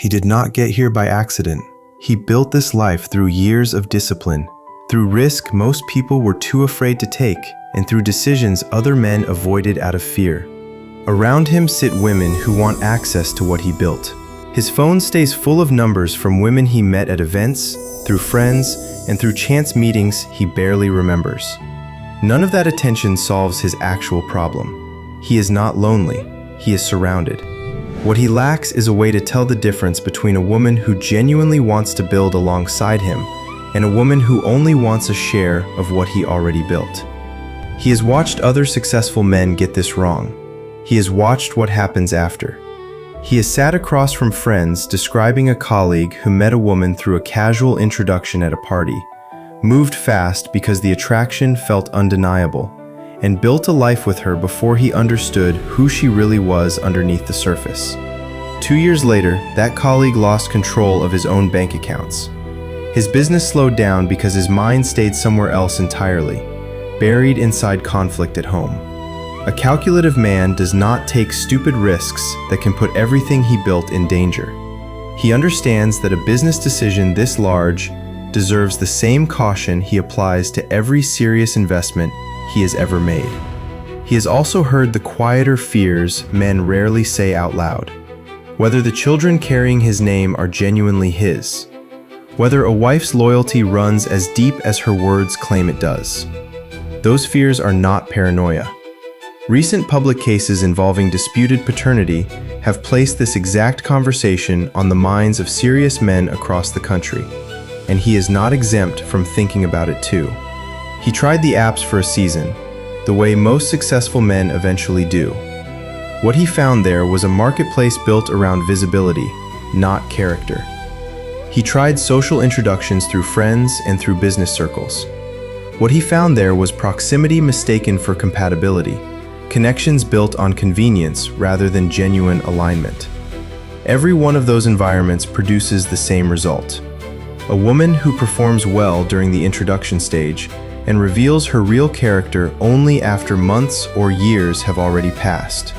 he did not get here by accident. He built this life through years of discipline, through risk most people were too afraid to take, and through decisions other men avoided out of fear. Around him sit women who want access to what he built. His phone stays full of numbers from women he met at events, through friends, and through chance meetings he barely remembers. None of that attention solves his actual problem. He is not lonely, he is surrounded. What he lacks is a way to tell the difference between a woman who genuinely wants to build alongside him and a woman who only wants a share of what he already built. He has watched other successful men get this wrong. He has watched what happens after. He has sat across from friends describing a colleague who met a woman through a casual introduction at a party, moved fast because the attraction felt undeniable, and built a life with her before he understood who she really was underneath the surface. 2 years later, that colleague lost control of his own bank accounts. His business slowed down because his mind stayed somewhere else entirely, buried inside conflict at home. A calculative man does not take stupid risks that can put everything he built in danger. He understands that a business decision this large deserves the same caution he applies to every serious investment he has ever made. He has also heard the quieter fears men rarely say out loud. Whether the children carrying his name are genuinely his. Whether a wife's loyalty runs as deep as her words claim it does. Those fears are not paranoia. Recent public cases involving disputed paternity have placed this exact conversation on the minds of serious men across the country, and he is not exempt from thinking about it too. He tried the apps for a season, the way most successful men eventually do. What he found there was a marketplace built around visibility, not character. He tried social introductions through friends and through business circles. What he found there was proximity mistaken for compatibility, connections built on convenience rather than genuine alignment. Every one of those environments produces the same result. A woman who performs well during the introduction stage and reveals her real character only after months or years have already passed.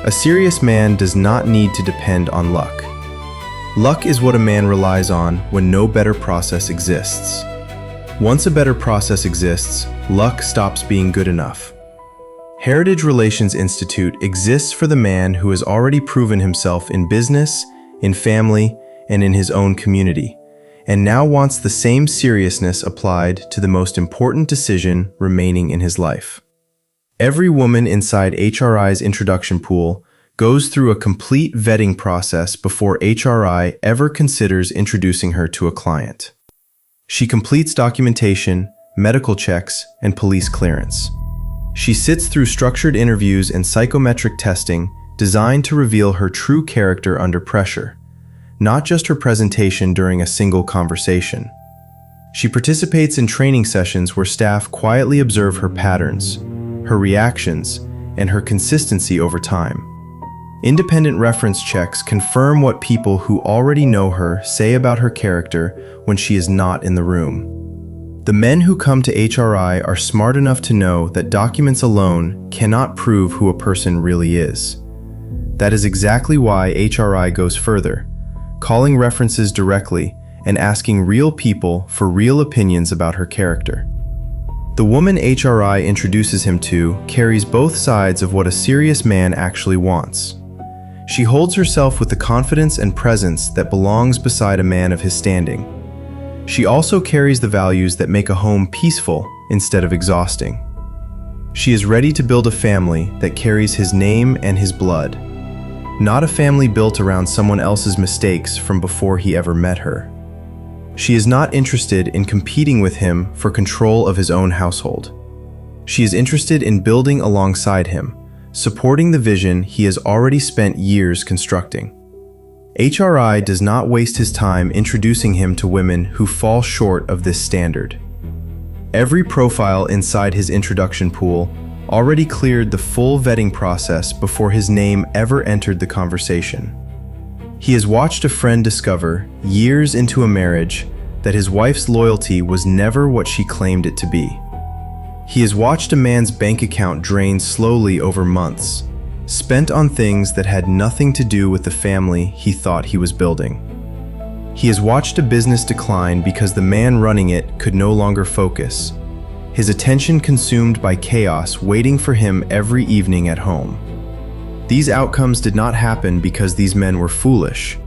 A serious man does not need to depend on luck. Luck is what a man relies on when no better process exists. Once a better process exists, luck stops being good enough. Heritage Relations Institute exists for the man who has already proven himself in business, in family, and in his own community, and now wants the same seriousness applied to the most important decision remaining in his life. Every woman inside HRI's introduction pool goes through a complete vetting process before HRI ever considers introducing her to a client. She completes documentation, medical checks, and police clearance. She sits through structured interviews and psychometric testing designed to reveal her true character under pressure, not just her presentation during a single conversation. She participates in training sessions where staff quietly observe her patterns, her reactions, and her consistency over time. Independent reference checks confirm what people who already know her say about her character when she is not in the room. The men who come to HRI are smart enough to know that documents alone cannot prove who a person really is. That is exactly why HRI goes further, calling references directly and asking real people for real opinions about her character. The woman HRI introduces him to carries both sides of what a serious man actually wants. She holds herself with the confidence and presence that belongs beside a man of his standing. She also carries the values that make a home peaceful instead of exhausting. She is ready to build a family that carries his name and his blood, not a family built around someone else's mistakes from before he ever met her. She is not interested in competing with him for control of his own household. She is interested in building alongside him, supporting the vision he has already spent years constructing. HRI does not waste his time introducing him to women who fall short of this standard. Every profile inside his introduction pool already cleared the full vetting process before his name ever entered the conversation. He has watched a friend discover, years into a marriage, that his wife's loyalty was never what she claimed it to be. He has watched a man's bank account drain slowly over months, spent on things that had nothing to do with the family he thought he was building. He has watched a business decline because the man running it could no longer focus, his attention consumed by chaos waiting for him every evening at home. These outcomes did not happen because these men were foolish.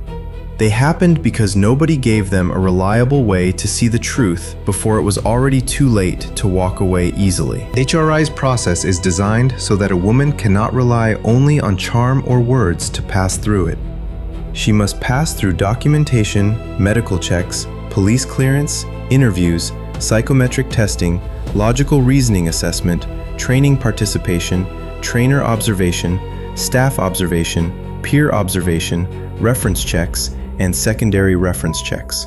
They happened because nobody gave them a reliable way to see the truth before it was already too late to walk away easily. HRI's process is designed so that a woman cannot rely only on charm or words to pass through it. She must pass through documentation, medical checks, police clearance, interviews, psychometric testing, logical reasoning assessment, training participation, trainer observation, staff observation, peer observation, reference checks, and secondary reference checks.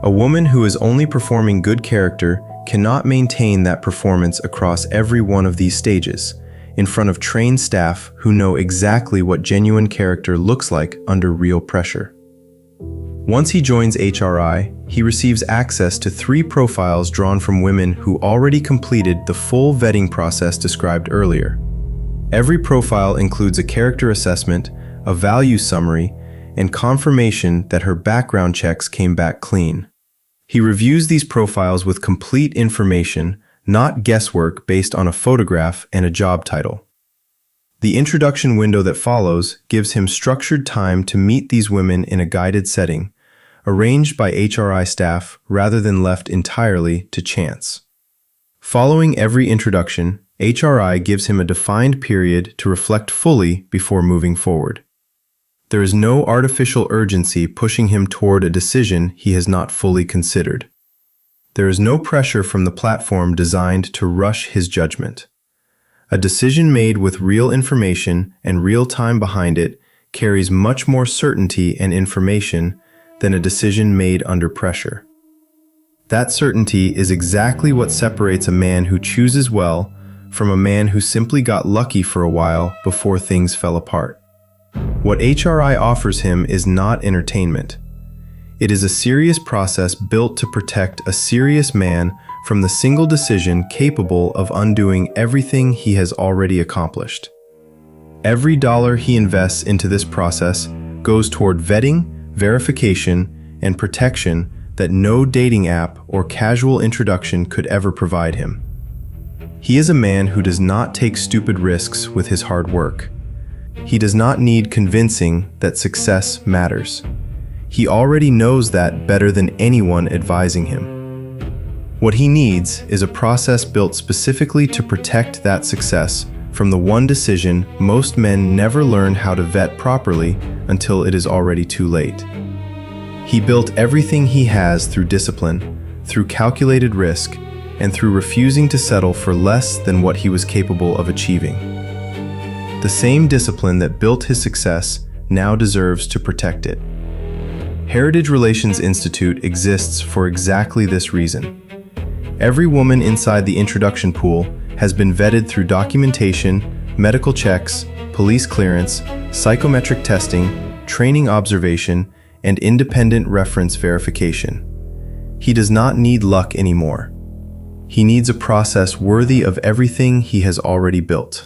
A woman who is only performing good character cannot maintain that performance across every one of these stages, in front of trained staff who know exactly what genuine character looks like under real pressure. Once he joins HRI, he receives access to 3 profiles drawn from women who already completed the full vetting process described earlier. Every profile includes a character assessment, a value summary, and confirmation that her background checks came back clean. He reviews these profiles with complete information, not guesswork based on a photograph and a job title. The introduction window that follows gives him structured time to meet these women in a guided setting, arranged by HRI staff rather than left entirely to chance. Following every introduction, HRI gives him a defined period to reflect fully before moving forward. There is no artificial urgency pushing him toward a decision he has not fully considered. There is no pressure from the platform designed to rush his judgment. A decision made with real information and real time behind it carries much more certainty and information than a decision made under pressure. That certainty is exactly what separates a man who chooses well from a man who simply got lucky for a while before things fell apart. What HRI offers him is not entertainment. It is a serious process built to protect a serious man from the single decision capable of undoing everything he has already accomplished. Every dollar he invests into this process goes toward vetting, verification, and protection that no dating app or casual introduction could ever provide him. He is a man who does not take stupid risks with his hard work. He does not need convincing that success matters. He already knows that better than anyone advising him. What he needs is a process built specifically to protect that success from the one decision most men never learn how to vet properly until it is already too late. He built everything he has through discipline, through calculated risk, and through refusing to settle for less than what he was capable of achieving. The same discipline that built his success now deserves to protect it. Heritage Relations Institute exists for exactly this reason. Every woman inside the introduction pool has been vetted through documentation, medical checks, police clearance, psychometric testing, training observation, and independent reference verification. He does not need luck anymore. He needs a process worthy of everything he has already built.